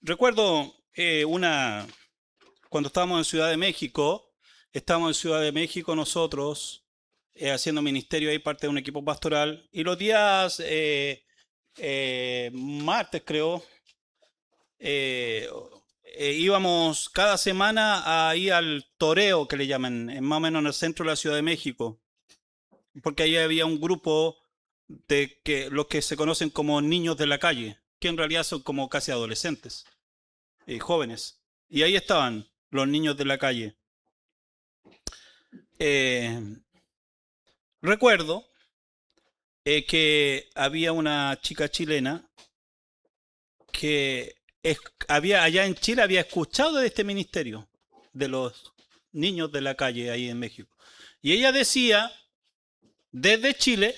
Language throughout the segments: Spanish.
Recuerdo cuando estábamos en Ciudad de México, estábamos en Ciudad de México nosotros haciendo ministerio ahí, parte de un equipo pastoral, y los días martes creo, eh, íbamos cada semana ahí al toreo que le llaman, más o menos en el centro de la Ciudad de México, porque ahí había un grupo de los que se conocen como niños de la calle, que en realidad son como casi adolescentes, jóvenes. Y ahí estaban los niños de la calle. Eh, Recuerdo que había una chica chilena que había allá en Chile había escuchado de este ministerio de los niños de la calle ahí en México. Y ella decía, desde Chile,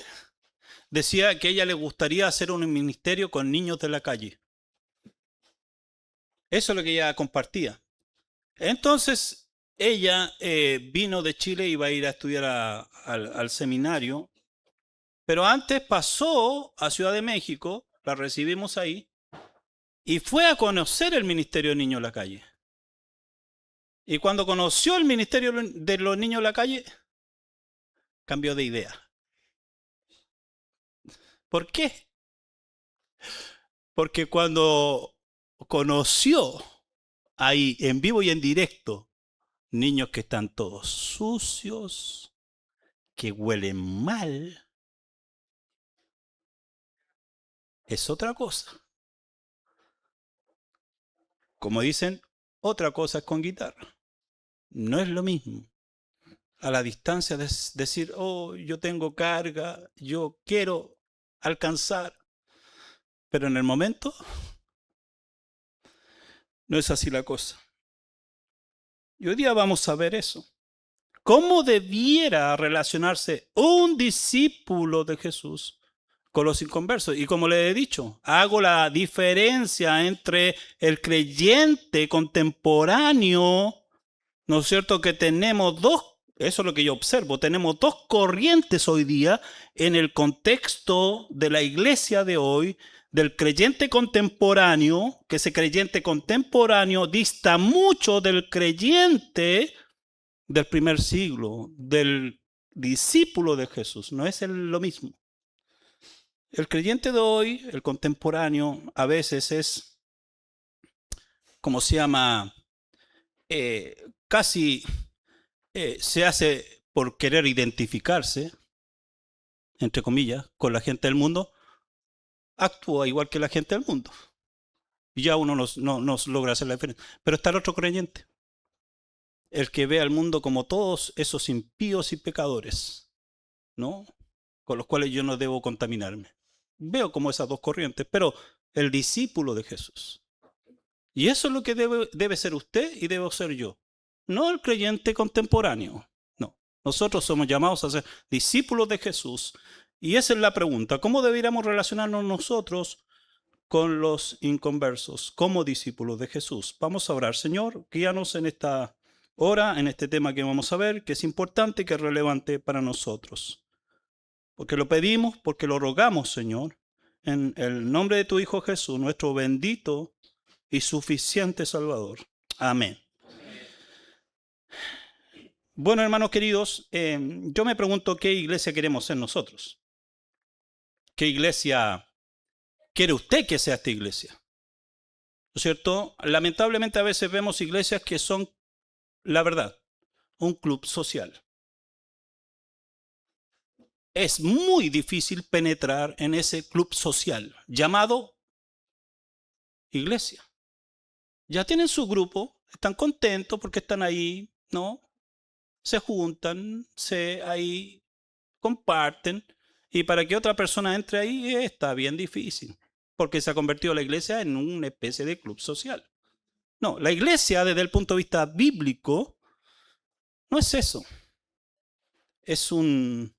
decía que a ella le gustaría hacer un ministerio con niños de la calle. Eso es lo que ella compartía. Entonces, ella vino de Chile y iba a ir a estudiar al seminario, pero antes pasó a Ciudad de México, la recibimos ahí, y fue a conocer el Ministerio de Niños de la Calle. Y cuando conoció el Ministerio de los Niños de la Calle, cambió de idea. ¿Por qué? Porque cuando conoció ahí en vivo y en directo niños que están todos sucios, que huelen mal, es otra cosa. Como dicen, otra cosa es con guitarra. No es lo mismo. A la distancia de decir, oh, yo tengo carga, yo quiero alcanzar, pero en el momento no es así la cosa. Y hoy día vamos a ver eso. ¿Cómo debiera relacionarse un discípulo de Jesús con los inconversos? Y como le he dicho, hago la diferencia entre el creyente contemporáneo, ¿no es cierto? Que tenemos dos, eso es lo que yo observo, tenemos dos corrientes hoy día en el contexto de la iglesia de hoy, del creyente contemporáneo, que ese creyente contemporáneo dista mucho del creyente del primer siglo, del discípulo de Jesús, no es lo mismo. El creyente de hoy, el contemporáneo, a veces es, como se llama, casi se hace por querer identificarse, entre comillas, con la gente del mundo, actúa igual que la gente del mundo. Y ya uno nos logra hacer la diferencia. Pero está el otro creyente, el que ve al mundo como todos esos impíos y pecadores, ¿no? Con los cuales yo no debo contaminarme. Veo como esas dos corrientes, pero el discípulo de Jesús. Y eso es lo que debe ser usted y debo ser yo. No el creyente contemporáneo. No. Nosotros somos llamados a ser discípulos de Jesús. Y esa es la pregunta. ¿Cómo deberíamos relacionarnos nosotros con los inconversos como discípulos de Jesús? Vamos a orar. Señor, guíanos en esta hora, en este tema que vamos a ver, que es importante y que es relevante para nosotros. Porque lo pedimos, porque lo rogamos, Señor, en el nombre de tu Hijo Jesús, nuestro bendito y suficiente Salvador. Amén. Bueno, hermanos queridos, yo me pregunto qué iglesia queremos ser nosotros. ¿Qué iglesia quiere usted que sea esta iglesia? ¿No es cierto? Lamentablemente a veces vemos iglesias que son, la verdad, un club social. Es muy difícil penetrar en ese club social llamado iglesia. Ya tienen su grupo, están contentos porque están ahí, ¿no? Se juntan, ahí comparten, y para que otra persona entre ahí está bien difícil, porque se ha convertido la iglesia en una especie de club social. No, la iglesia desde el punto de vista bíblico no es eso, es una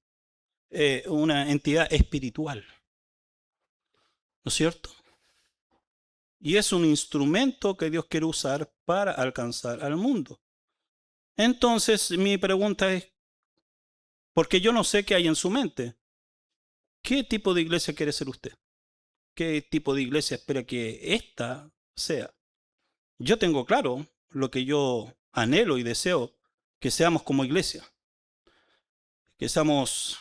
entidad espiritual, ¿no es cierto? Y es un instrumento que Dios quiere usar para alcanzar al mundo. Entonces mi pregunta es, porque yo no sé qué hay en su mente. ¿Qué tipo de iglesia quiere ser usted? ¿Qué tipo de iglesia espera que esta sea? Yo tengo claro lo que yo anhelo y deseo que seamos como iglesia, que seamos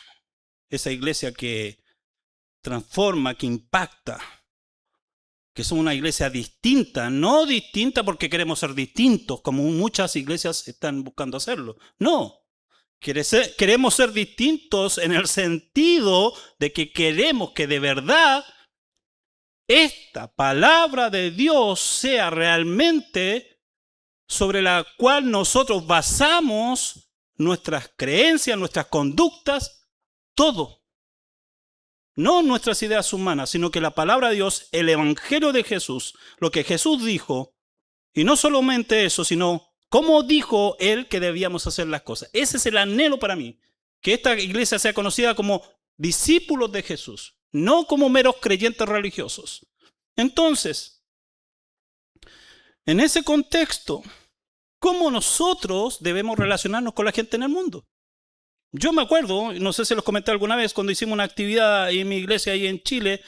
esa iglesia que transforma, que impacta, que somos una iglesia distinta, no distinta porque queremos ser distintos, como muchas iglesias están buscando hacerlo. No, queremos ser distintos en el sentido de que queremos que de verdad esta palabra de Dios sea realmente sobre la cual nosotros basamos nuestras creencias, nuestras conductas, todo. No nuestras ideas humanas, sino que la palabra de Dios, el Evangelio de Jesús, lo que Jesús dijo, y no solamente eso, sino cómo dijo Él que debíamos hacer las cosas. Ese es el anhelo para mí, que esta iglesia sea conocida como discípulos de Jesús, no como meros creyentes religiosos. Entonces, en ese contexto, ¿cómo nosotros debemos relacionarnos con la gente en el mundo? Yo me acuerdo, no sé si los comenté alguna vez, cuando hicimos una actividad en mi iglesia ahí en Chile,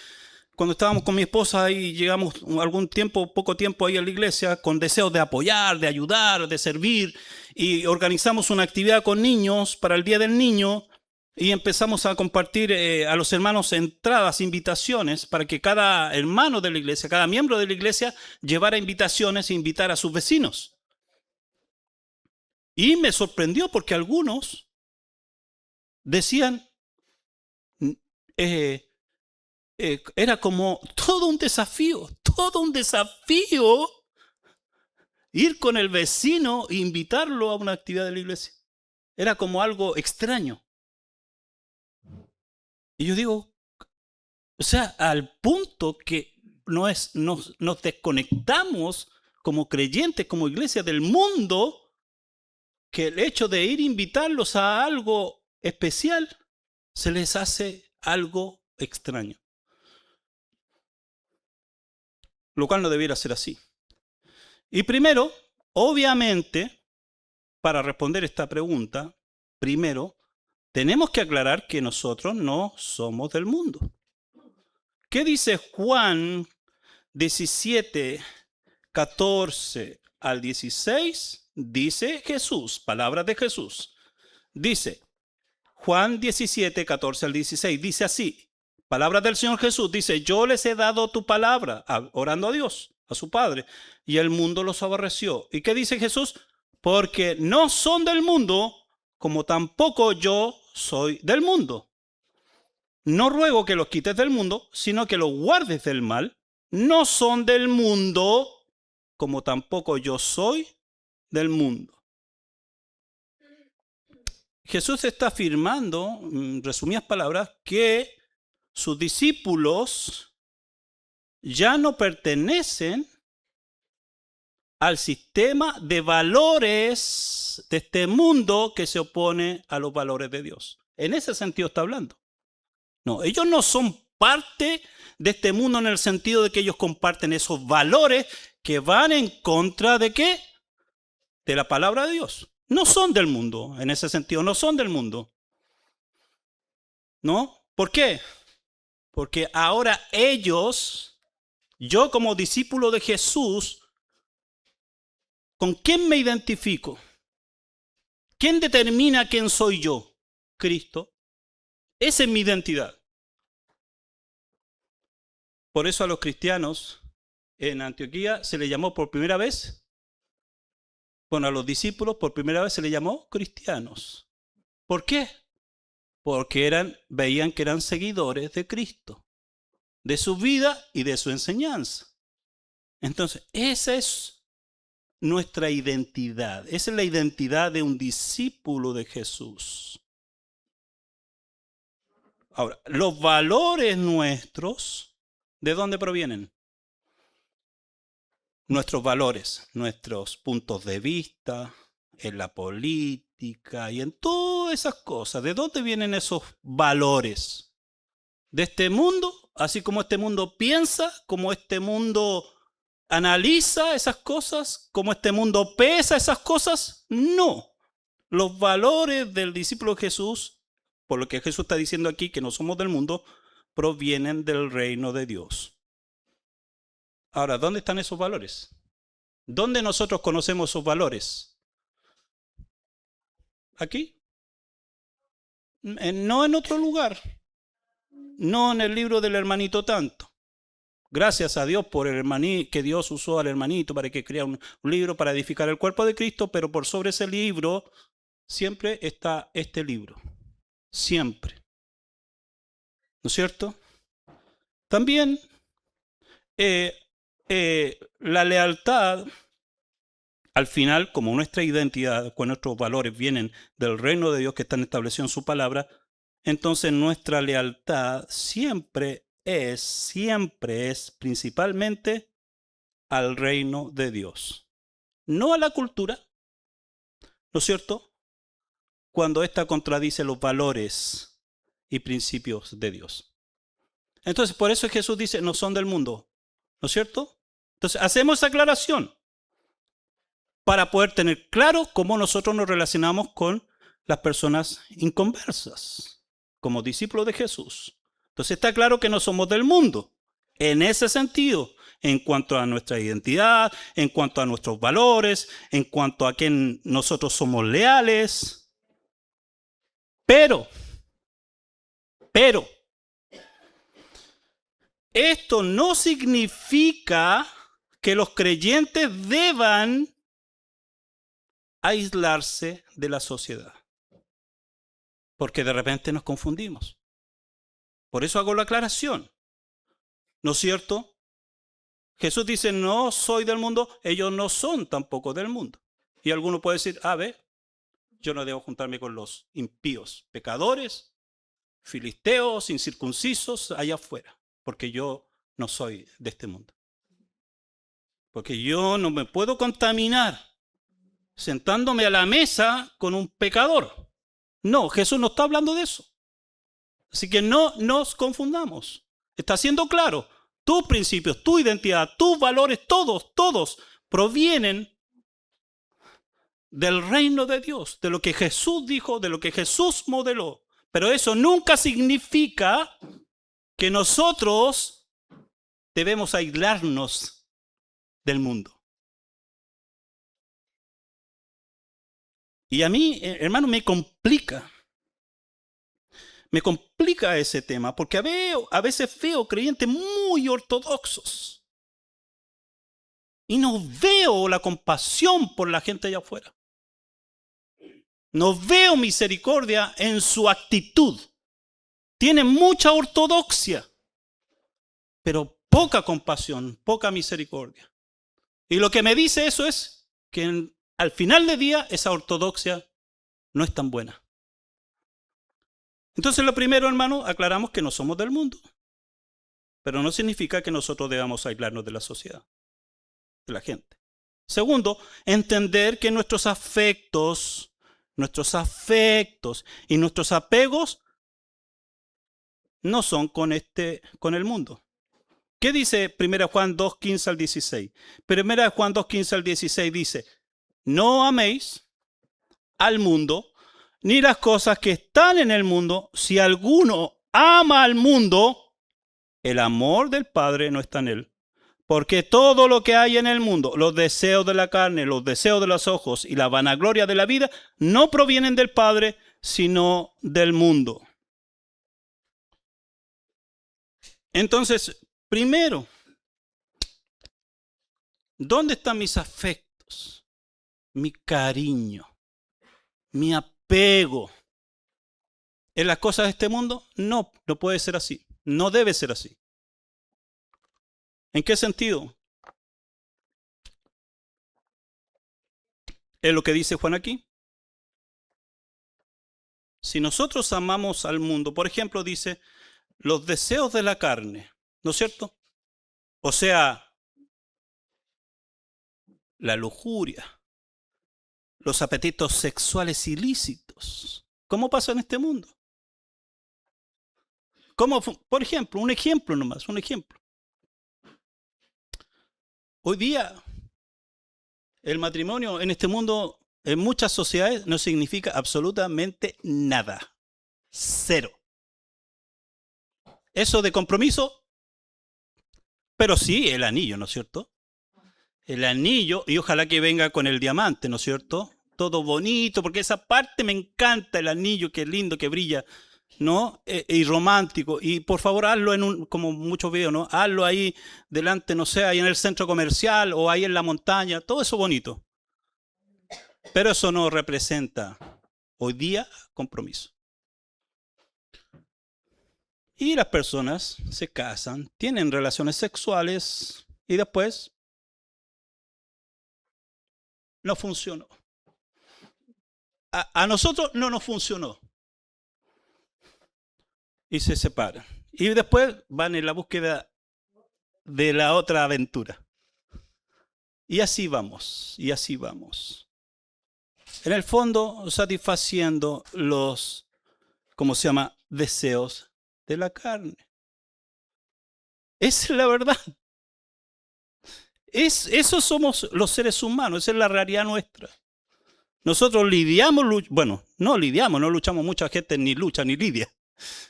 cuando estábamos con mi esposa y llegamos algún tiempo, poco tiempo ahí a la iglesia, con deseos de apoyar, de ayudar, de servir, y organizamos una actividad con niños para el Día del Niño, y empezamos a compartir a los hermanos entradas, invitaciones, para que cada hermano de la iglesia, cada miembro de la iglesia, llevara invitaciones e invitara a sus vecinos. Y me sorprendió porque algunos decían, era como todo un desafío ir con el vecino e invitarlo a una actividad de la iglesia. Era como algo extraño. Y yo digo, o sea, al punto que nos desconectamos como creyentes, como iglesia del mundo, que el hecho de ir a invitarlos a algo especial se les hace algo extraño. Lo cual no debiera ser así. Y primero, obviamente, para responder esta pregunta, primero, tenemos que aclarar que nosotros no somos del mundo. ¿Qué dice Juan 17, 14 al 16? Dice Jesús, palabras de Jesús. Dice, Juan 17, 14 al 16, dice así, palabras del Señor Jesús, dice, yo les he dado tu palabra, orando a Dios, a su Padre, y el mundo los aborreció. ¿Y qué dice Jesús? Porque no son del mundo, como tampoco yo soy del mundo. No ruego que los quites del mundo, sino que los guardes del mal. No son del mundo, como tampoco yo soy del mundo. Jesús está afirmando, en resumidas palabras, que sus discípulos ya no pertenecen al sistema de valores de este mundo que se opone a los valores de Dios. En ese sentido está hablando. No, ellos no son parte de este mundo en el sentido de que ellos comparten esos valores que van en contra de ¿qué? De la palabra de Dios. No son del mundo, en ese sentido, no son del mundo. ¿No? ¿Por qué? Porque ahora ellos, yo como discípulo de Jesús, ¿con quién me identifico? ¿Quién determina quién soy yo? Cristo. Esa es mi identidad. Por eso a los cristianos en Antioquía se les llamó por primera vez, bueno, a los discípulos por primera vez se les llamó cristianos. ¿Por qué? Porque veían que eran seguidores de Cristo, de su vida y de su enseñanza. Entonces, esa es nuestra identidad. Esa es la identidad de un discípulo de Jesús. Ahora, los valores nuestros, ¿de dónde provienen? Nuestros valores, nuestros puntos de vista en la política y en todas esas cosas. ¿De dónde vienen esos valores? ¿De este mundo? Así como este mundo piensa, como este mundo analiza esas cosas, como este mundo pesa esas cosas. No. Los valores del discípulo de Jesús, por lo que Jesús está diciendo aquí, que no somos del mundo, provienen del reino de Dios. Ahora, ¿dónde están esos valores? ¿Dónde nosotros conocemos esos valores? ¿Aquí? No en otro lugar. No en el libro del hermanito tanto. Gracias a Dios por el hermanito, que Dios usó al hermanito para que crea un libro para edificar el cuerpo de Cristo, pero por sobre ese libro siempre está este libro. Siempre. ¿No es cierto? También la lealtad, al final, como nuestra identidad, cuando nuestros valores vienen del reino de Dios que están establecidos en su palabra, entonces nuestra lealtad siempre es principalmente al reino de Dios. No a la cultura, ¿no es cierto? Cuando ésta contradice los valores y principios de Dios. Entonces, por eso Jesús dice, no son del mundo, ¿no es cierto? Entonces, hacemos esa aclaración para poder tener claro cómo nosotros nos relacionamos con las personas inconversas, como discípulos de Jesús. Entonces, está claro que no somos del mundo, en ese sentido, en cuanto a nuestra identidad, en cuanto a nuestros valores, en cuanto a quién nosotros somos leales. Pero, esto no significa que los creyentes deban aislarse de la sociedad. Porque de repente nos confundimos. Por eso hago la aclaración. ¿No es cierto? Jesús dice, no soy del mundo, ellos no son tampoco del mundo. Y alguno puede decir, yo no debo juntarme con los impíos, pecadores, filisteos, incircuncisos, allá afuera, porque yo no soy de este mundo. Porque yo no me puedo contaminar sentándome a la mesa con un pecador. No, Jesús no está hablando de eso. Así que no nos confundamos. Está siendo claro, tus principios, tu identidad, tus valores, todos provienen del reino de Dios, de lo que Jesús dijo, de lo que Jesús modeló. Pero eso nunca significa que nosotros debemos aislarnos del mundo. Y a mí, hermano, me complica ese tema, porque a veces veo creyentes muy ortodoxos y no veo la compasión por la gente allá afuera. No veo misericordia en su actitud. Tienen mucha ortodoxia, pero poca compasión, poca misericordia. Y lo que me dice eso es que al final del día esa ortodoxia no es tan buena. Entonces, lo primero, hermano, aclaramos que no somos del mundo. Pero no significa que nosotros debamos aislarnos de la sociedad, de la gente. Segundo, entender que nuestros afectos y nuestros apegos no son con el mundo. ¿Qué dice 1 Juan 2, 15 al 16? 1 Juan 2, 15 al 16 dice, no améis al mundo, ni las cosas que están en el mundo. Si alguno ama al mundo, el amor del Padre no está en él. Porque todo lo que hay en el mundo, los deseos de la carne, los deseos de los ojos y la vanagloria de la vida, no provienen del Padre, sino del mundo. Entonces, primero, ¿dónde están mis afectos? Mi cariño, mi apego. ¿En las cosas de este mundo? No, no puede ser así. No debe ser así. ¿En qué sentido? Es lo que dice Juan aquí. Si nosotros amamos al mundo, por ejemplo, dice, los deseos de la carne, ¿no es cierto? O sea, la lujuria, los apetitos sexuales ilícitos. ¿Cómo pasa en este mundo? ¿Cómo, por ejemplo, un ejemplo nomás, un ejemplo. Hoy día, el matrimonio en este mundo, en muchas sociedades, no significa absolutamente nada. Cero. Eso de compromiso, pero sí el anillo, ¿no es cierto? el anillo, y ojalá que venga con el diamante, ¿no es cierto? Todo bonito, porque esa parte me encanta, el anillo, que lindo, que brilla, ¿no? Y romántico. Y por favor, hazlo como muchos videos, ¿no? Hazlo ahí delante, no sé, ahí en el centro comercial o ahí en la montaña, todo eso bonito. Pero eso no representa hoy día compromiso. Y las personas se casan, tienen relaciones sexuales y después no funcionó. A nosotros no nos funcionó. Y se separan. Y después van en la búsqueda de la otra aventura. Y así vamos, y así vamos. En el fondo, satisfaciendo los, ¿cómo se llama?, deseos de la carne. Esa es la verdad. Eso somos los seres humanos, esa es la realidad nuestra. Nosotros lidiamos, bueno, no lidiamos, no luchamos, mucha gente ni lucha ni lidia.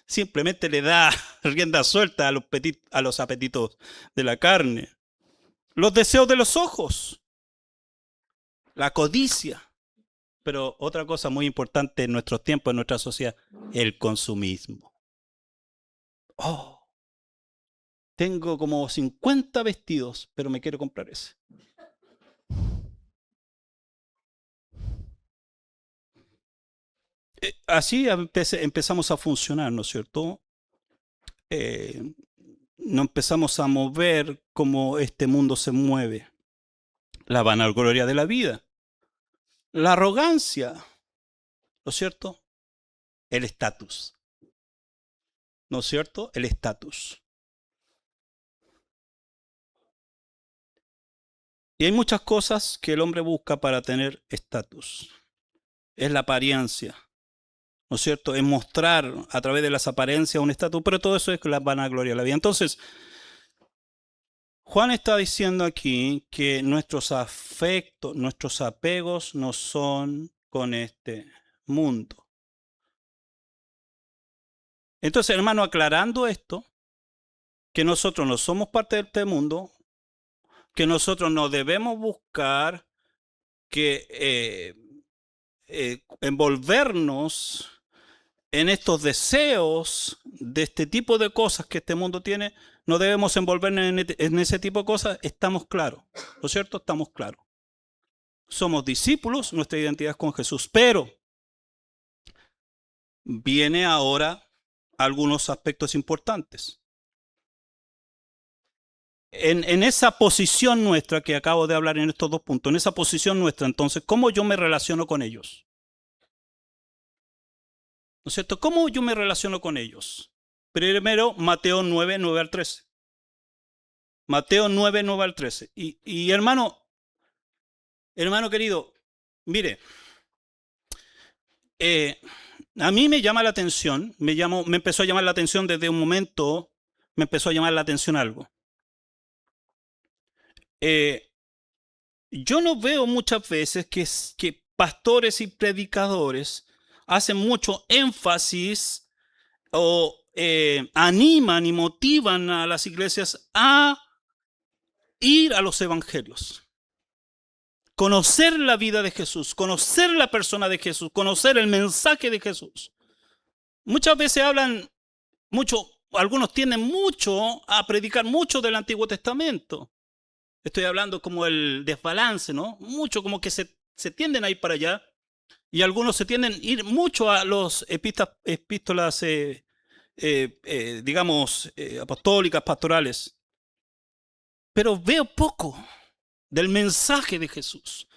Simplemente le da rienda suelta a los apetitos de la carne. Los deseos de los ojos, la codicia. Pero otra cosa muy importante en nuestros tiempos, en nuestra sociedad, el consumismo. Oh, tengo como 50 vestidos, pero me quiero comprar ese. Así empezamos a funcionar, ¿no es cierto? Nos empezamos a mover como este mundo se mueve. La vanagloria de la vida. La arrogancia, ¿no es cierto? El estatus. ¿No es cierto? El estatus. Y hay muchas cosas que el hombre busca para tener estatus. Es la apariencia, ¿no es cierto? Es mostrar a través de las apariencias un estatus, pero todo eso es la vanagloria de la vida. Entonces, Juan está diciendo aquí que nuestros afectos, nuestros apegos no son con este mundo. Entonces, hermano, aclarando esto, que nosotros no somos parte de este mundo, que nosotros no debemos buscar que envolvernos en estos deseos de este tipo de cosas que este mundo tiene, no debemos envolvernos en ese tipo de cosas, estamos claros, ¿no es cierto? Estamos claros. Somos discípulos, nuestra identidad es con Jesús, pero viene ahora algunos aspectos importantes. En esa posición nuestra que acabo de hablar en estos dos puntos, en esa posición nuestra, entonces, ¿cómo yo me relaciono con ellos? ¿No es cierto? ¿Cómo yo me relaciono con ellos? Primero, Mateo 9, 9 al 13. Mateo 9, 9 al 13. Y hermano querido, mire, a mí me llama la atención, me empezó a llamar la atención desde un momento, me empezó a llamar la atención algo. Yo no veo muchas veces que pastores y predicadores hacen mucho énfasis o animan y motivan a las iglesias a ir a los evangelios. Conocer la vida de Jesús, conocer la persona de Jesús, conocer el mensaje de Jesús. Muchas veces hablan mucho, algunos tienden mucho a predicar mucho del Antiguo Testamento. Estoy hablando como el desbalance, ¿no? Mucho como que se tienden a ir para allá y algunos se tienden a ir mucho a los epístolas, digamos, apostólicas, pastorales. Pero veo poco del mensaje de Jesús,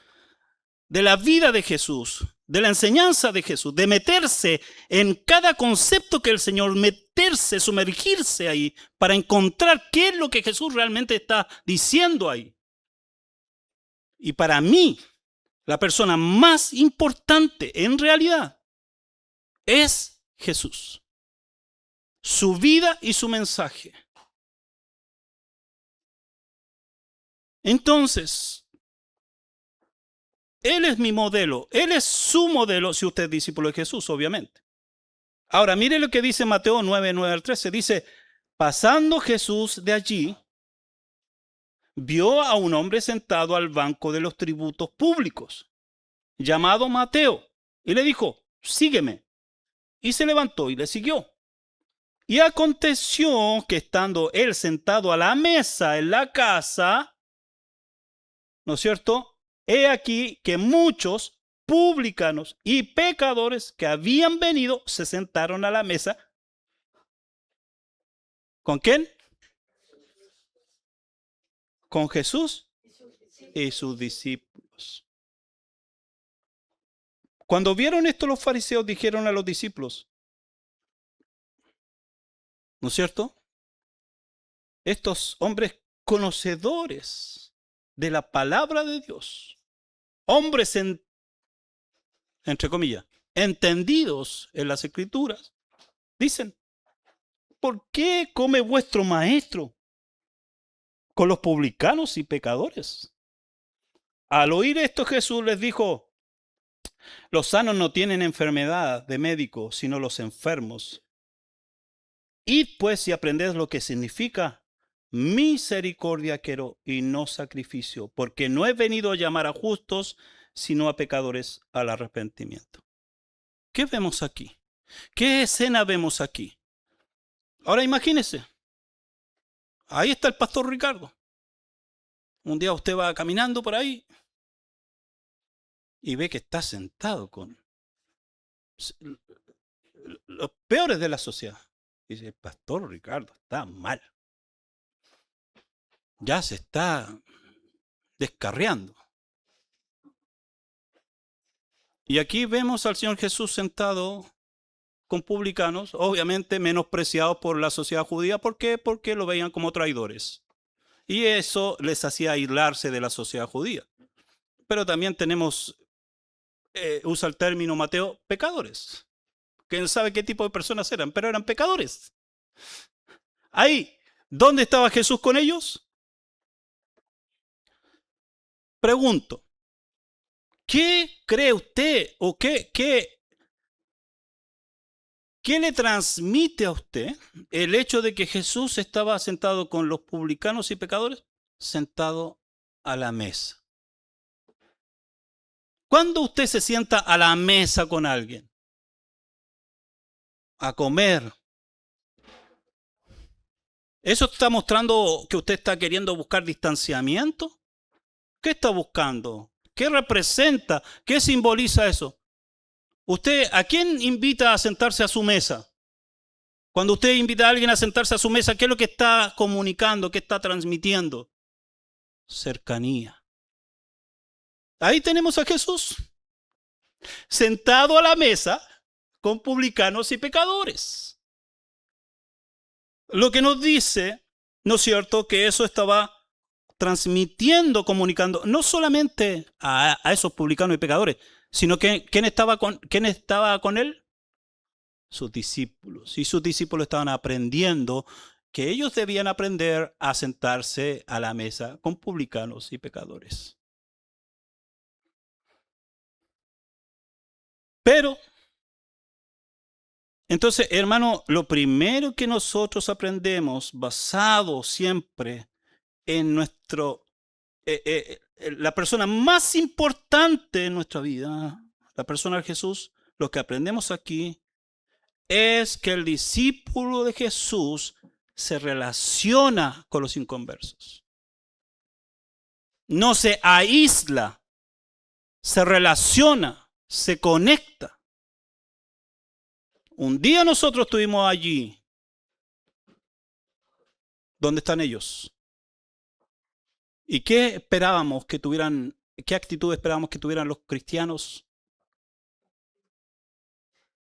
de la vida de Jesús, de la enseñanza de Jesús, de meterse en cada concepto que el Señor, meterse, sumergirse ahí para encontrar qué es lo que Jesús realmente está diciendo ahí. Y para mí, la persona más importante en realidad es Jesús. Su vida y su mensaje. Entonces, Él es mi modelo, Él es su modelo si usted es discípulo de Jesús, obviamente. Ahora, mire lo que dice Mateo 9, 9 al 13. Dice, pasando Jesús de allí, vio a un hombre sentado al banco de los tributos públicos, llamado Mateo, y le dijo, sígueme. Y se levantó y le siguió. Y aconteció que estando él sentado a la mesa en la casa, ¿no es cierto? He aquí que muchos publicanos y pecadores que habían venido se sentaron a la mesa. ¿Con quién? Con Jesús y sus discípulos. Cuando vieron esto, los fariseos dijeron a los discípulos, ¿no es cierto? Estos hombres conocedores de la palabra de Dios, hombres entre comillas, entendidos en las escrituras, dicen, ¿por qué come vuestro maestro con los publicanos y pecadores? Al oír esto, Jesús les dijo, los sanos no tienen enfermedad de médico, sino los enfermos. Id pues y aprended lo que significa misericordia quiero y no sacrificio, porque no he venido a llamar a justos, sino a pecadores al arrepentimiento. ¿Qué vemos aquí? ¿Qué escena vemos aquí? Ahora imagínese, ahí está el pastor Ricardo. Un día usted va caminando por ahí y ve que está sentado con los peores de la sociedad. Dice, el pastor Ricardo está mal. Ya se está descarriando. Y aquí vemos al Señor Jesús sentado con publicanos, obviamente menospreciados por la sociedad judía. ¿Por qué? Porque lo veían como traidores. Y eso les hacía aislarse de la sociedad judía. Pero también tenemos, usa el término Mateo, pecadores. Quién sabe qué tipo de personas eran, pero eran pecadores. Ahí, ¿dónde estaba Jesús con ellos? Pregunto, ¿qué cree usted o qué le transmite a usted el hecho de que Jesús estaba sentado con los publicanos y pecadores? Sentado a la mesa. ¿Cuándo usted se sienta a la mesa con alguien? A comer. ¿Eso está mostrando que usted está queriendo buscar distanciamiento? ¿Qué está buscando? ¿Qué representa? ¿Qué simboliza eso? ¿Usted a quién invita a sentarse a su mesa? Cuando usted invita a alguien a sentarse a su mesa, ¿qué es lo que está comunicando? ¿Qué está transmitiendo? Cercanía. Ahí tenemos a Jesús, sentado a la mesa con publicanos y pecadores. Lo que nos dice, ¿no es cierto?, que eso estaba transmitiendo, comunicando, no solamente a esos publicanos y pecadores, sino que ¿quién estaba con él? Sus discípulos. Y sus discípulos estaban aprendiendo que ellos debían aprender a sentarse a la mesa con publicanos y pecadores. Pero, entonces, hermano, lo primero que nosotros aprendemos, basado siempre en la persona más importante en nuestra vida, la persona de Jesús, lo que aprendemos aquí es que el discípulo de Jesús se relaciona con los inconversos. No se aísla, se relaciona, se conecta. Un día nosotros estuvimos allí. ¿Dónde están ellos? ¿Y qué esperábamos que tuvieran, qué actitud esperábamos que tuvieran los cristianos?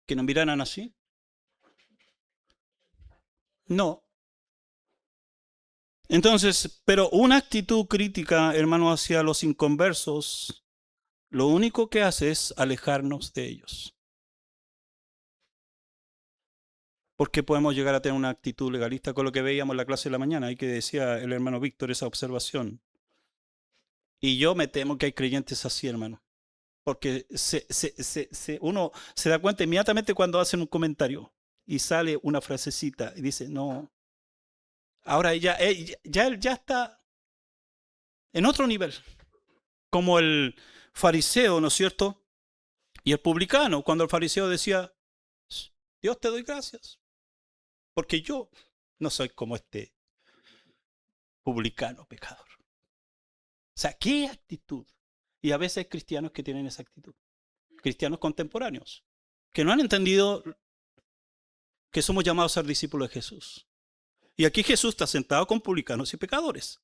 ¿Que nos miraran así? No. Entonces, pero una actitud crítica, hermano, hacia los inconversos, lo único que hace es alejarnos de ellos. Porque podemos llegar a tener una actitud legalista con lo que veíamos en la clase de la mañana, y que decía el hermano Víctor esa observación. Y yo me temo que hay creyentes así, hermano. Porque uno se da cuenta inmediatamente cuando hacen un comentario y sale una frasecita y dice, no, ahora ya está, en otro nivel, como el fariseo, ¿no es cierto? Y el publicano, cuando el fariseo decía, Dios te doy gracias, porque yo no soy como este publicano pecador. O sea, ¿qué actitud? Y a veces hay cristianos que tienen esa actitud, cristianos contemporáneos, que no han entendido que somos llamados a ser discípulos de Jesús. Y aquí Jesús está sentado con publicanos y pecadores,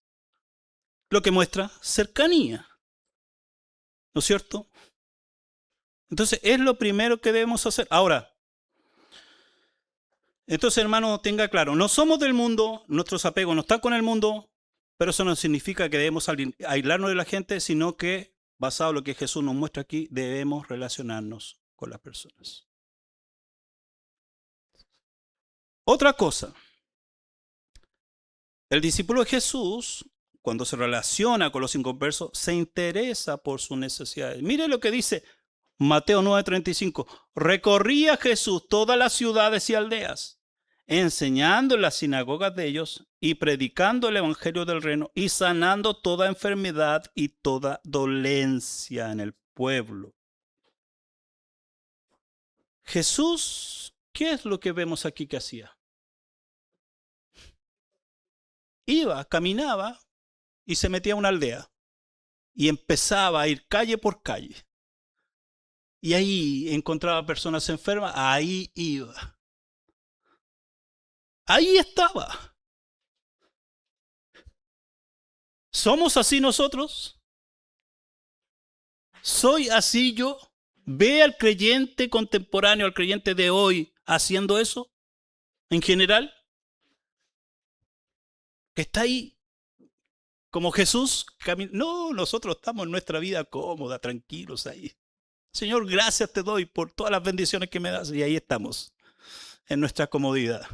lo que muestra cercanía, ¿no es cierto? Entonces, es lo primero que debemos hacer. Ahora, entonces, hermano, tenga claro, no somos del mundo, nuestros apegos no están con el mundo, pero eso no significa que debemos aislarnos de la gente, sino que, basado en lo que Jesús nos muestra aquí, debemos relacionarnos con las personas. Otra cosa, el discípulo de Jesús, cuando se relaciona con los inconversos, se interesa por sus necesidades. Mire lo que dice Mateo 9:35. Recorría Jesús todas las ciudades y aldeas, enseñando en las sinagogas de ellos y predicando el evangelio del reino y sanando toda enfermedad y toda dolencia en el pueblo. Jesús, ¿qué es lo que vemos aquí que hacía? Iba, caminaba y se metía a una aldea y empezaba a ir calle por calle. Y ahí encontraba personas enfermas, ahí iba. Ahí estaba. ¿Somos así nosotros? ¿Soy así yo? ¿Ve al creyente contemporáneo, al creyente de hoy, haciendo eso? En general. Que está ahí como Jesús. No, nosotros estamos en nuestra vida cómoda, tranquilos ahí. Señor, gracias te doy por todas las bendiciones que me das. Y ahí estamos, en nuestra comodidad.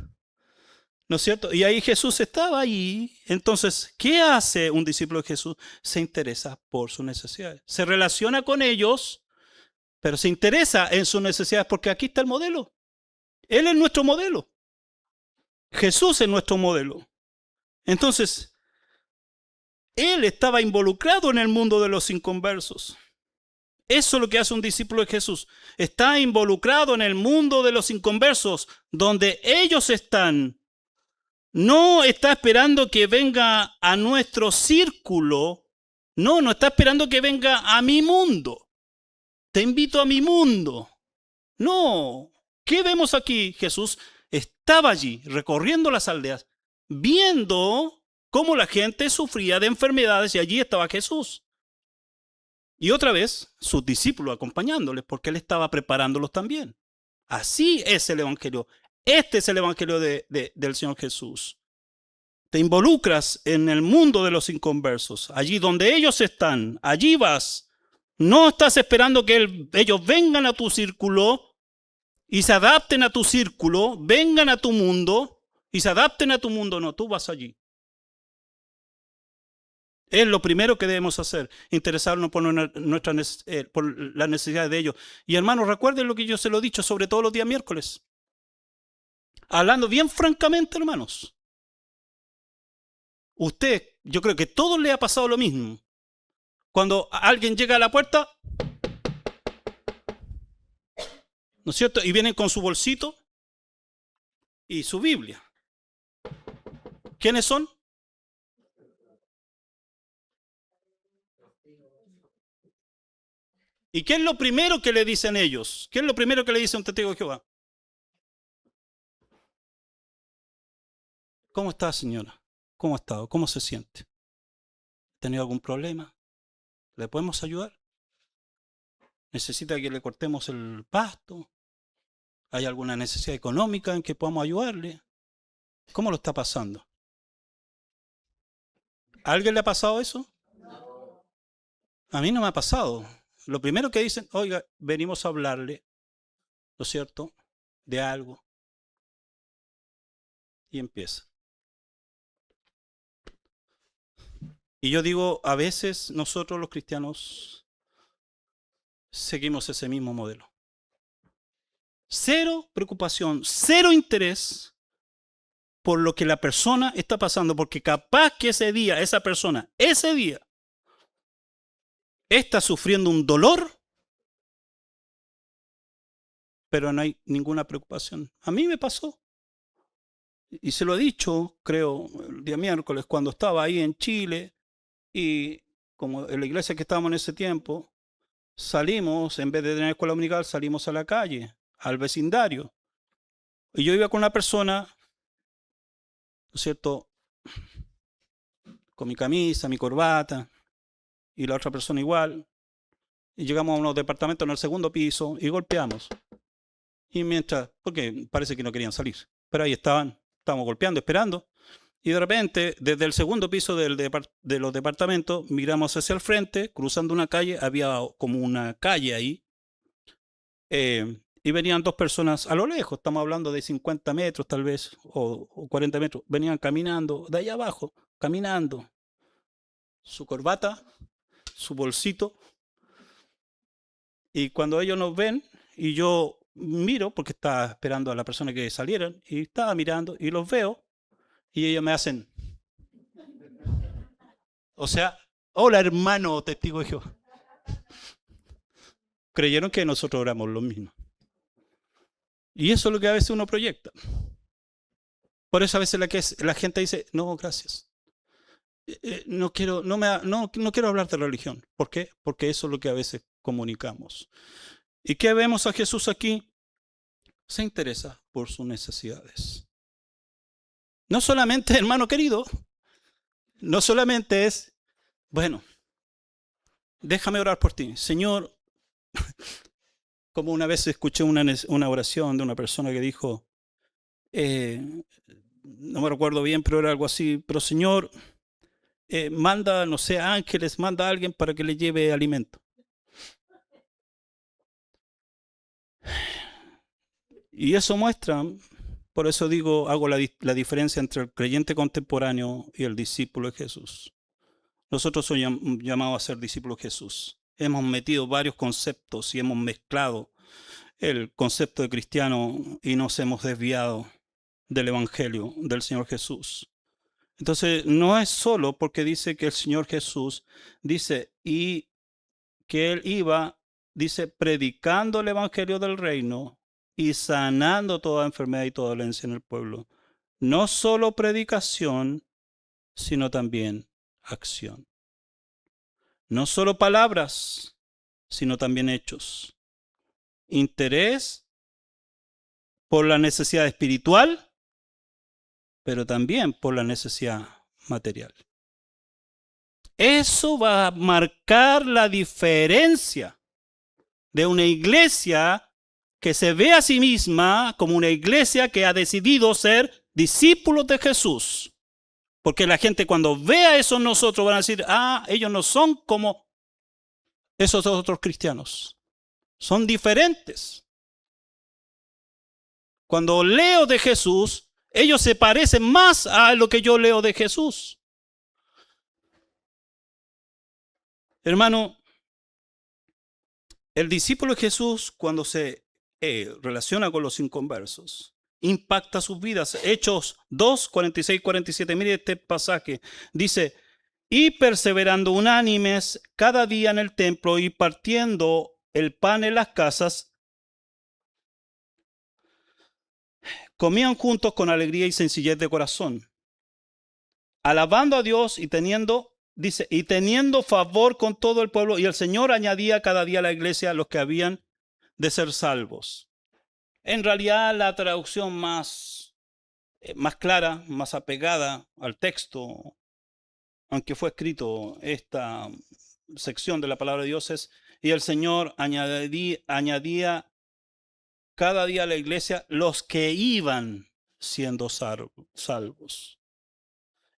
¿No es cierto? Y ahí Jesús estaba ahí. Entonces, ¿qué hace un discípulo de Jesús? Se interesa por sus necesidades. Se relaciona con ellos, pero se interesa en sus necesidades porque aquí está el modelo. Él es nuestro modelo. Jesús es nuestro modelo. Entonces, Él estaba involucrado en el mundo de los inconversos. Eso es lo que hace un discípulo de Jesús. Está involucrado en el mundo de los inconversos, donde ellos están. No está esperando que venga a nuestro círculo. No está esperando que venga a mi mundo. Te invito a mi mundo. No. ¿Qué vemos aquí? Jesús estaba allí, recorriendo las aldeas, viendo cómo la gente sufría de enfermedades y allí estaba Jesús. Y otra vez, sus discípulos acompañándoles, porque Él estaba preparándolos también. Así es el Evangelio. Este es el Evangelio del Señor Jesús. Te involucras en el mundo de los inconversos. Allí donde ellos están, allí vas. No estás esperando que ellos vengan a tu círculo y se adapten a tu círculo, vengan a tu mundo y se adapten a tu mundo. No, tú vas allí. Es lo primero que debemos hacer, interesarnos por las necesidades de ellos. Y hermanos, recuerden lo que yo se lo he dicho, sobre todo los días miércoles. Hablando bien francamente, hermanos. Usted, yo creo que a todos les ha pasado lo mismo. Cuando alguien llega a la puerta, ¿no es cierto? Y vienen con su bolsito y su Biblia. ¿Quiénes son? ¿Y qué es lo primero que le dicen ellos? ¿Qué es lo primero que le dice un testigo de Jehová? ¿Cómo está, señora? ¿Cómo ha estado? ¿Cómo se siente? ¿Ha tenido algún problema? ¿Le podemos ayudar? ¿Necesita que le cortemos el pasto? ¿Hay alguna necesidad económica en que podamos ayudarle? ¿Cómo lo está pasando? ¿A alguien le ha pasado eso? A mí no me ha pasado. Lo primero que dicen, oiga, venimos a hablarle, ¿no es cierto?, de algo. Y empieza. Y yo digo, a veces nosotros los cristianos seguimos ese mismo modelo. Cero preocupación, cero interés por lo que la persona está pasando, porque capaz que ese día, esa persona, ese día, está sufriendo un dolor, pero no hay ninguna preocupación. A mí me pasó. Y se lo he dicho, creo, el día miércoles, cuando estaba ahí en Chile, y como en la iglesia que estábamos en ese tiempo, salimos, en vez de tener escuela dominical, salimos a la calle, al vecindario. Y yo iba con una persona, ¿no es cierto?, con mi camisa, mi corbata, y la otra persona igual. Y llegamos a unos departamentos en el segundo piso y golpeamos. Y mientras, porque parece que no querían salir, pero ahí estaban, estábamos golpeando, esperando. Y de repente, desde el segundo piso de los departamentos, miramos hacia el frente, cruzando una calle, había como una calle ahí, y venían dos personas a lo lejos, estamos hablando de 50 metros tal vez, o 40 metros, venían caminando, de allá abajo, caminando, su corbata, su bolsito, y cuando ellos nos ven, y yo miro, porque estaba esperando a la persona que salieran, y estaba mirando, y los veo, y ellos me hacen, o sea, hola hermano, testigo de Jehová. Creyeron que nosotros éramos los mismos. Y eso es lo que a veces uno proyecta. Por eso a veces la gente dice, no, gracias. No quiero hablar de religión. ¿Por qué? Porque eso es lo que a veces comunicamos. ¿Y qué vemos a Jesús aquí? Se interesa por sus necesidades. No solamente, hermano querido, no solamente es, bueno, déjame orar por ti. Señor, como una vez escuché una oración de una persona que dijo, no me recuerdo bien, pero era algo así, pero Señor, manda, no sé, ángeles, manda a alguien para que le lleve alimento. Y eso muestra, por eso digo, hago la diferencia entre el creyente contemporáneo y el discípulo de Jesús. Nosotros somos llamados a ser discípulos de Jesús. Hemos metido varios conceptos y hemos mezclado el concepto de cristiano y nos hemos desviado del Evangelio del Señor Jesús. Entonces, no es solo porque dice que el Señor Jesús dice, y que Él iba, dice, predicando el Evangelio del reino y sanando toda enfermedad y toda dolencia en el pueblo. No solo predicación, sino también acción. No solo palabras, sino también hechos. Interés por la necesidad espiritual, pero también por la necesidad material. Eso va a marcar la diferencia de una iglesia que se ve a sí misma como una iglesia que ha decidido ser discípulos de Jesús. Porque la gente cuando vea eso en nosotros van a decir, ellos no son como esos otros cristianos. Son diferentes. Cuando leo de Jesús, ellos se parecen más a lo que yo leo de Jesús. Hermano, el discípulo de Jesús, cuando se relaciona con los inconversos, impacta sus vidas. Hechos 2, 46, 47. Mire este pasaje. Dice, y perseverando unánimes cada día en el templo y partiendo el pan en las casas, comían juntos con alegría y sencillez de corazón, alabando a Dios y teniendo favor con todo el pueblo, y el Señor añadía cada día a la iglesia a los que habían de ser salvos. En realidad, la traducción más clara, más apegada al texto, aunque fue escrito esta sección de la palabra de Dios, es, y el Señor añadía cada día a la iglesia los que iban siendo salvos.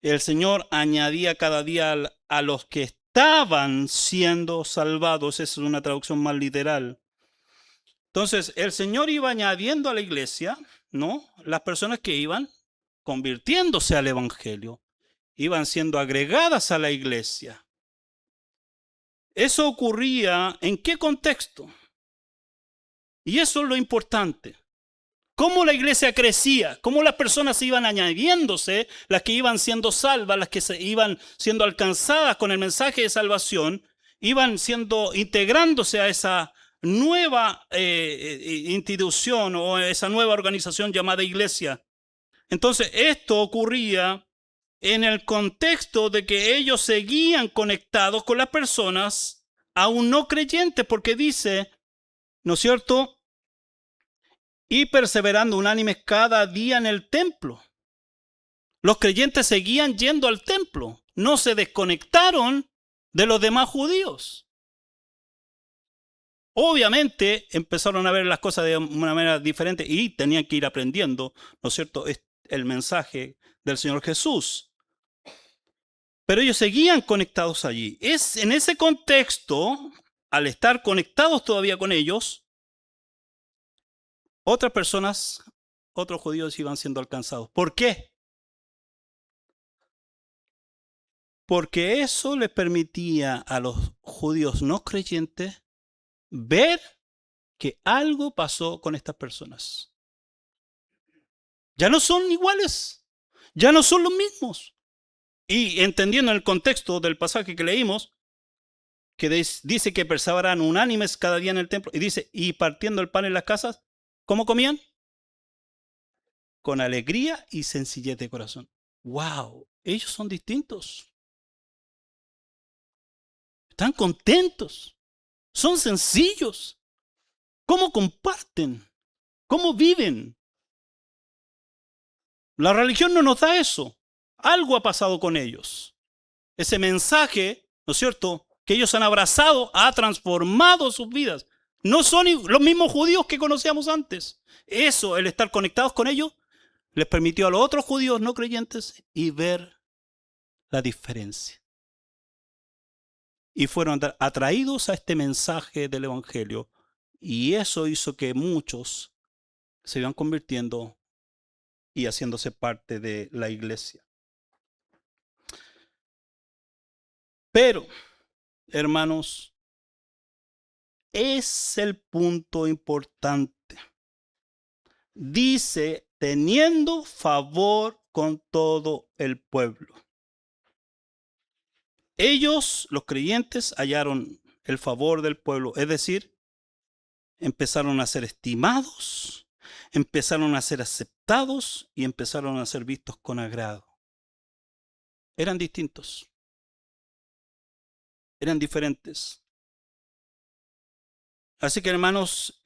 El Señor añadía cada día a los que estaban siendo salvados. Esa es una traducción más literal. Entonces, el Señor iba añadiendo a la iglesia, ¿no?, las personas que iban convirtiéndose al Evangelio, iban siendo agregadas a la iglesia. Eso ocurría ¿en qué contexto? Y eso es lo importante. Cómo la iglesia crecía, cómo las personas iban añadiéndose, las que iban siendo salvas, las que se iban siendo alcanzadas con el mensaje de salvación, iban integrándose a esa nueva institución o esa nueva organización llamada iglesia. Entonces, esto ocurría en el contexto de que ellos seguían conectados con las personas aún no creyentes, porque dice, ¿no es cierto? Y perseverando unánimes cada día en el templo. Los creyentes seguían yendo al templo, no se desconectaron de los demás judíos. Obviamente empezaron a ver las cosas de una manera diferente y tenían que ir aprendiendo, ¿no es cierto?, el mensaje del Señor Jesús. Pero ellos seguían conectados allí. Es en ese contexto, al estar conectados todavía con ellos, otras personas, otros judíos iban siendo alcanzados. ¿Por qué? Porque eso les permitía a los judíos no creyentes ver que algo pasó con estas personas. Ya no son iguales, ya no son los mismos. Y entendiendo el contexto del pasaje que leímos, que dice que perseveran unánimes cada día en el templo, y dice, y partiendo el pan en las casas, ¿cómo comían? Con alegría y sencillez de corazón. ¡Wow! Ellos son distintos. Están contentos. Son sencillos. ¿Cómo comparten? ¿Cómo viven? La religión no nos da eso. Algo ha pasado con ellos. Ese mensaje, ¿no es cierto?, que ellos han abrazado, ha transformado sus vidas. No son los mismos judíos que conocíamos antes. Eso, el estar conectados con ellos, les permitió a los otros judíos no creyentes y ver la diferencia. Y fueron atraídos a este mensaje del Evangelio. Y eso hizo que muchos se iban convirtiendo y haciéndose parte de la iglesia. Pero, hermanos, es el punto importante. Dice, teniendo favor con todo el pueblo. Ellos, los creyentes, hallaron el favor del pueblo, es decir, empezaron a ser estimados, empezaron a ser aceptados y empezaron a ser vistos con agrado. Eran distintos. Eran diferentes. Así que, hermanos,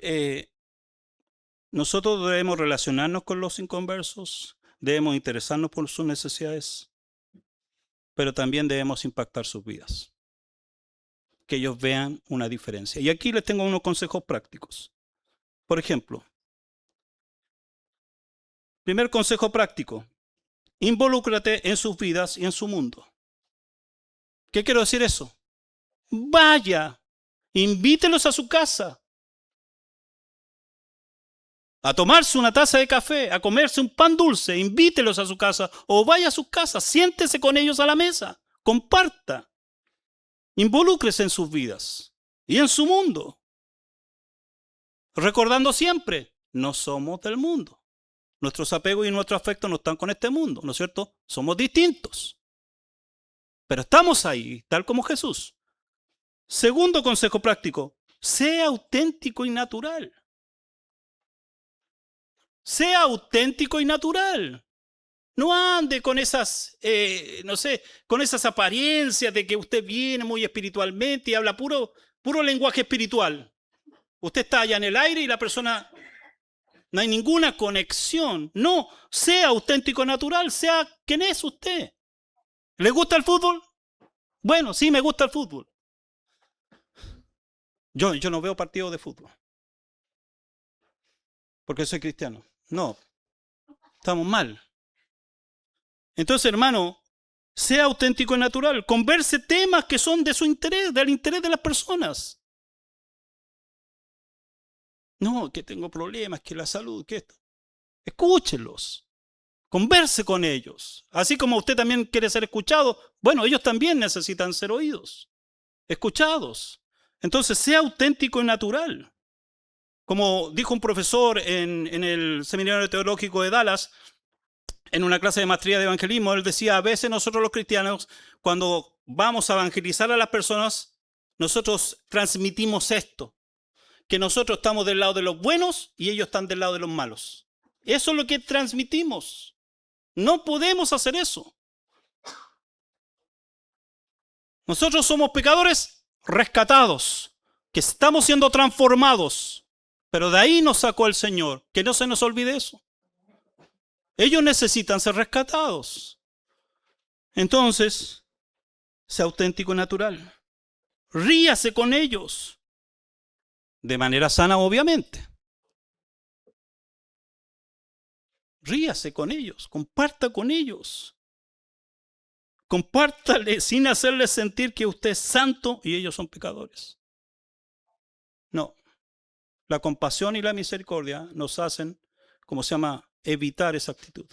nosotros debemos relacionarnos con los inconversos, debemos interesarnos por sus necesidades, pero también debemos impactar sus vidas. Que ellos vean una diferencia. Y aquí les tengo unos consejos prácticos. Por ejemplo, primer consejo práctico, involúcrate en sus vidas y en su mundo. ¿Qué quiero decir eso? Vaya, invítelos a su casa, a tomarse una taza de café, a comerse un pan dulce, invítelos a su casa o vaya a sus casas, siéntese con ellos a la mesa, comparta, involúcrese en sus vidas y en su mundo. Recordando siempre, no somos del mundo. Nuestros apegos y nuestros afectos no están con este mundo, ¿no es cierto? Somos distintos. Pero estamos ahí, tal como Jesús. Segundo consejo práctico, sea auténtico y natural. Sea auténtico y natural. No ande con esas, con esas apariencias de que usted viene muy espiritualmente y habla puro lenguaje espiritual. Usted está allá en el aire y la persona, no hay ninguna conexión. No, sea auténtico y natural, sea quien es usted. ¿Le gusta el fútbol? Bueno, sí me gusta el fútbol. Yo no veo partidos de fútbol. Porque soy cristiano. No, estamos mal. Entonces, hermano, sea auténtico y natural. Converse temas que son de su interés, del interés de las personas. No, que tengo problemas, que la salud, que esto. Escúchenlos. Converse con ellos. Así como usted también quiere ser escuchado, bueno, ellos también necesitan ser oídos, escuchados. Entonces, sea auténtico y natural. Como dijo un profesor en el Seminario Teológico de Dallas, en una clase de maestría de evangelismo, él decía, a veces nosotros los cristianos, cuando vamos a evangelizar a las personas, nosotros transmitimos esto, que nosotros estamos del lado de los buenos y ellos están del lado de los malos. Eso es lo que transmitimos. No podemos hacer eso. Nosotros somos pecadores rescatados, que estamos siendo transformados, pero de ahí nos sacó el Señor, que no se nos olvide eso. Ellos necesitan ser rescatados. Entonces, sea auténtico y natural. Ríase con ellos. De manera sana, obviamente. Ríase con ellos, comparta con ellos. Compártale sin hacerles sentir que usted es santo y ellos son pecadores. No. La compasión y la misericordia nos hacen, como se llama, evitar esa actitud.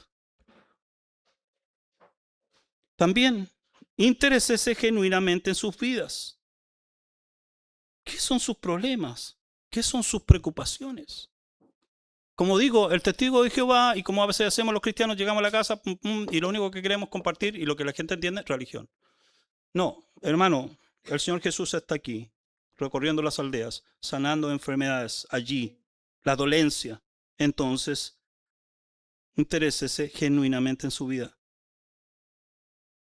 También, interésese genuinamente en sus vidas. ¿Qué son sus problemas? ¿Qué son sus preocupaciones? Como digo, el testigo de Jehová, y como a veces hacemos los cristianos, llegamos a la casa y lo único que queremos compartir y lo que la gente entiende es religión. No, hermano, el Señor Jesús está aquí, recorriendo las aldeas, sanando enfermedades allí, la dolencia. Entonces, interésese genuinamente en su vida.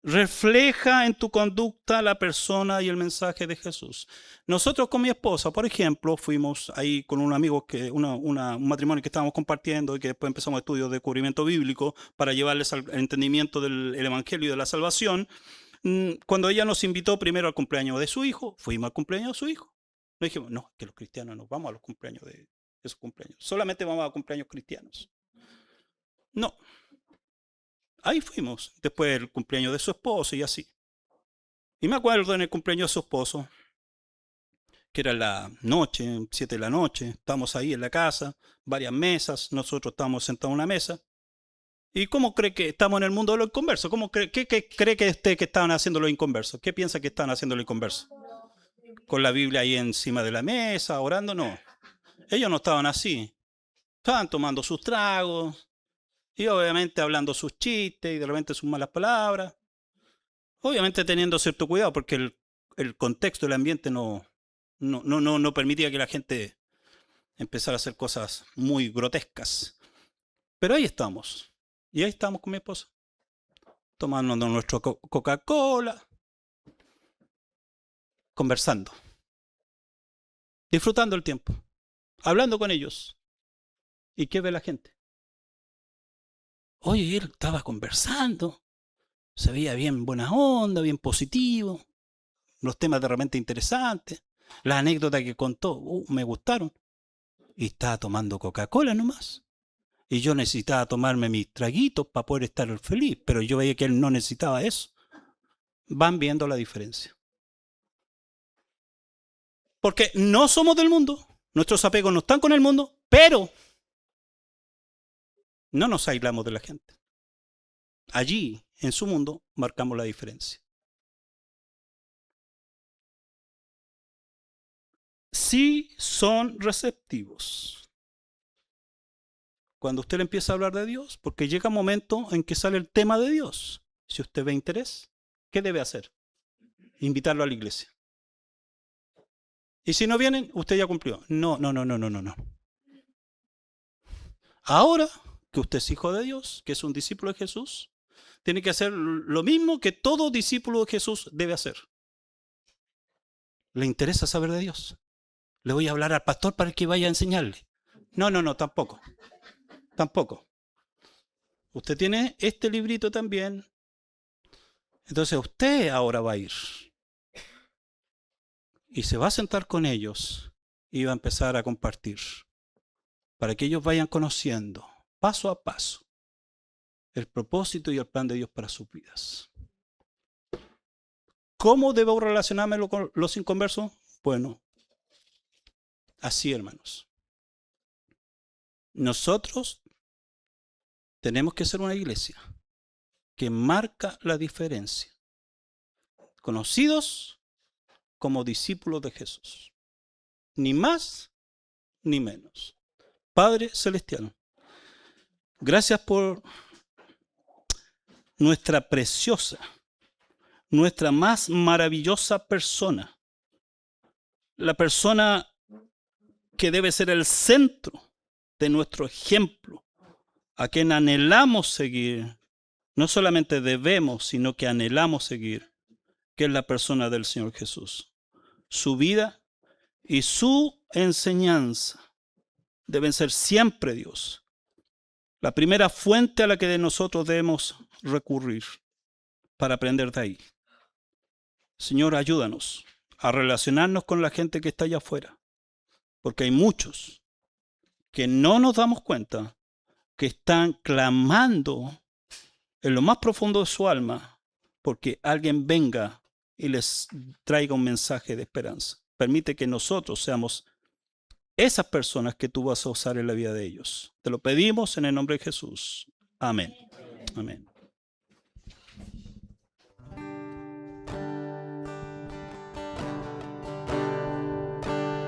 Refleja en tu conducta la persona y el mensaje de Jesús. Nosotros con mi esposa, por ejemplo, fuimos ahí con un amigo, un matrimonio que estábamos compartiendo y que después empezamos estudios de descubrimiento bíblico para llevarles al entendimiento del Evangelio y de la salvación. Cuando ella nos invitó primero al cumpleaños de su hijo, fuimos al cumpleaños de su hijo. No dijimos, no, que los cristianos no vamos a los cumpleaños de esos cumpleaños. Solamente vamos a cumpleaños cristianos. No. Ahí fuimos, después del cumpleaños de su esposo y así. Y me acuerdo en el cumpleaños de su esposo, que era la noche, 7 de la noche, estábamos ahí en la casa, varias mesas, nosotros estábamos sentados en una mesa. ¿Y cómo cree que estamos en el mundo de los inconversos? ¿Qué cree que estaban haciendo los inconversos? ¿Qué piensa que estaban haciendo los inconversos? ¿Con la Biblia ahí encima de la mesa, orando? No. Ellos no estaban así. Estaban tomando sus tragos, y obviamente hablando sus chistes y de repente sus malas palabras. Obviamente teniendo cierto cuidado porque el contexto, el ambiente no permitía que la gente empezara a hacer cosas muy grotescas. Pero ahí estamos. Y ahí estamos con mi esposa. Tomando nuestro Coca-Cola. Conversando. Disfrutando el tiempo. Hablando con ellos. ¿Y qué ve la gente? Oye, él estaba conversando, se veía bien buena onda, bien positivo, los temas de repente interesantes, las anécdotas que contó, me gustaron. Y estaba tomando Coca-Cola nomás. Y yo necesitaba tomarme mis traguitos para poder estar feliz, pero yo veía que él no necesitaba eso. Van viendo la diferencia. Porque no somos del mundo, nuestros apegos no están con el mundo, pero no nos aislamos de la gente. Allí, en su mundo, marcamos la diferencia. Sí son receptivos. Cuando usted le empieza a hablar de Dios, porque llega un momento en que sale el tema de Dios. Si usted ve interés, ¿qué debe hacer? Invitarlo a la iglesia. Y si no vienen, usted ya cumplió. No. Ahora que usted es hijo de Dios, que es un discípulo de Jesús, tiene que hacer lo mismo que todo discípulo de Jesús debe hacer. ¿Le interesa saber de Dios? Le voy a hablar al pastor para que vaya a enseñarle. No, tampoco. Tampoco. Usted tiene este librito también. Entonces usted ahora va a ir. Y se va a sentar con ellos y va a empezar a compartir. Para que ellos vayan conociendo, paso a paso, el propósito y el plan de Dios para sus vidas. ¿Cómo debo relacionarme con los inconversos? Bueno, así, hermanos. Nosotros tenemos que ser una iglesia que marca la diferencia. Conocidos como discípulos de Jesús. Ni más ni menos. Padre Celestial, gracias por nuestra preciosa, nuestra más maravillosa persona, la persona que debe ser el centro de nuestro ejemplo, a quien anhelamos seguir, no solamente debemos, sino que anhelamos seguir, que es la persona del Señor Jesús. Su vida y su enseñanza deben ser siempre Dios, la primera fuente a la que de nosotros debemos recurrir para aprender de ahí. Señor, ayúdanos a relacionarnos con la gente que está allá afuera, porque hay muchos que no nos damos cuenta que están clamando en lo más profundo de su alma porque alguien venga y les traiga un mensaje de esperanza. Permite que nosotros seamos esas personas que tú vas a usar en la vida de ellos. Te lo pedimos en el nombre de Jesús. Amén. Amén.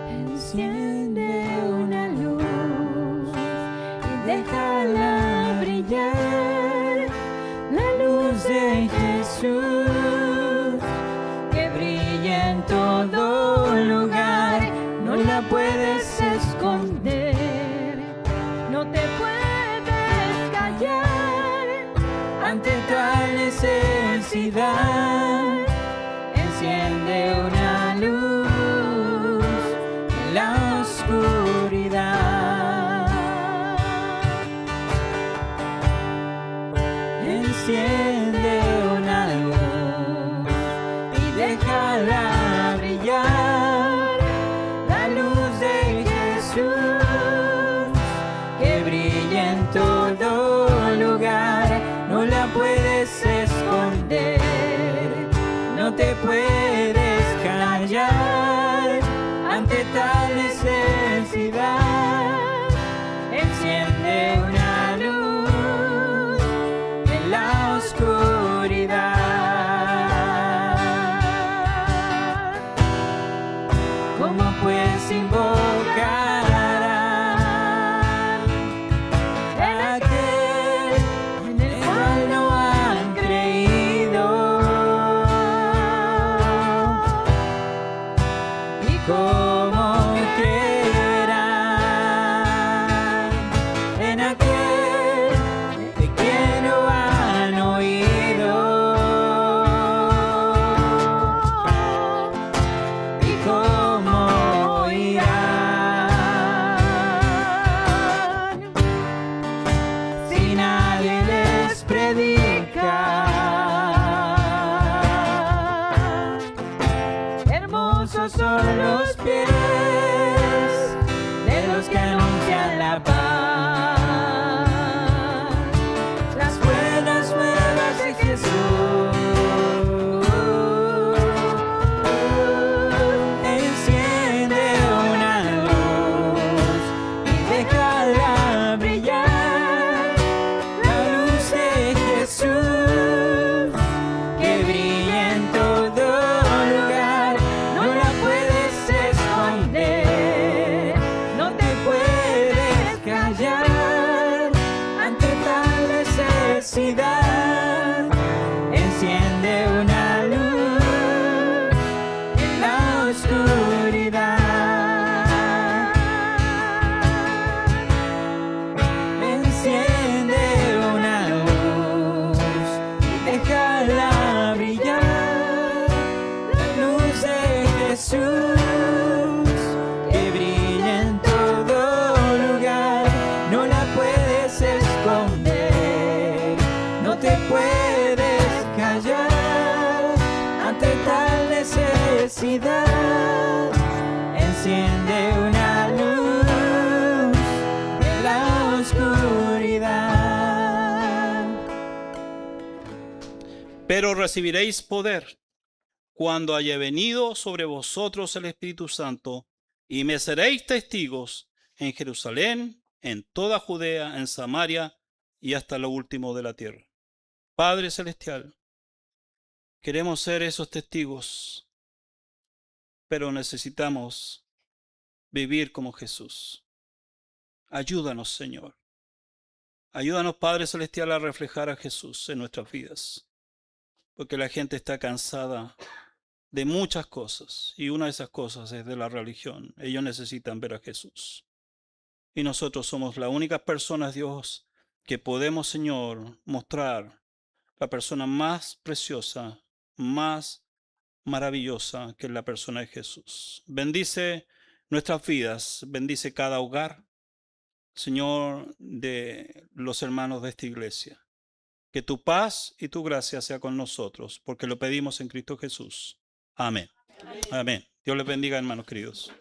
Enciende una luz y déjala brillar, la luz de Jesús, que brilla en todo lugar, no la puedes esconder, no te puedes callar ante tal necesidad. Enciende una luz en la oscuridad. Enciende una luz y déjala brillar, la luz de Jesús, que brilla en todo lugar, no la puedes esconder, no te puedes callar ante tal necesidad. Enciende una luz en la oscuridad. ¿Cómo pues invocarán a aquel en el cual no han creído? ¿Y cómo creerán en aquel de quien no han oído? ¿Y cómo oirán si nadie les predica? Hermosos son los pies de los que anuncian la paz, las buenas nuevas de Jesús. Enciende una luz y déjala brillar, la luz de Jesús, que brilla en todo lugar, no la puedes esconder, no te puedes callar ante tal necesidad. Enciende una luz en la oscuridad. Enciende una luz y déjala brillar, la luz de Jesús, que brilla en todo lugar, no la puedes esconder, no te puedes callar ante tal necesidad. Enciende una luz en la oscuridad. Pero recibiréis poder cuando haya venido sobre vosotros el Espíritu Santo, y me seréis testigos en Jerusalén, en toda Judea, en Samaria y hasta lo último de la tierra. Padre Celestial, queremos ser esos testigos, pero necesitamos vivir como Jesús. Ayúdanos, Señor. Ayúdanos, Padre Celestial, a reflejar a Jesús en nuestras vidas, porque la gente está cansada de muchas cosas, y una de esas cosas es de la religión. Ellos necesitan ver a Jesús. Y nosotros somos las únicas personas, Dios, que podemos, Señor, mostrar la persona más preciosa, más maravillosa, que es la persona de Jesús. Bendice nuestras vidas, bendice cada hogar, Señor, de los hermanos de esta iglesia. Que tu paz y tu gracia sea con nosotros, porque lo pedimos en Cristo Jesús. Amén. Amén. Dios les bendiga, hermanos queridos.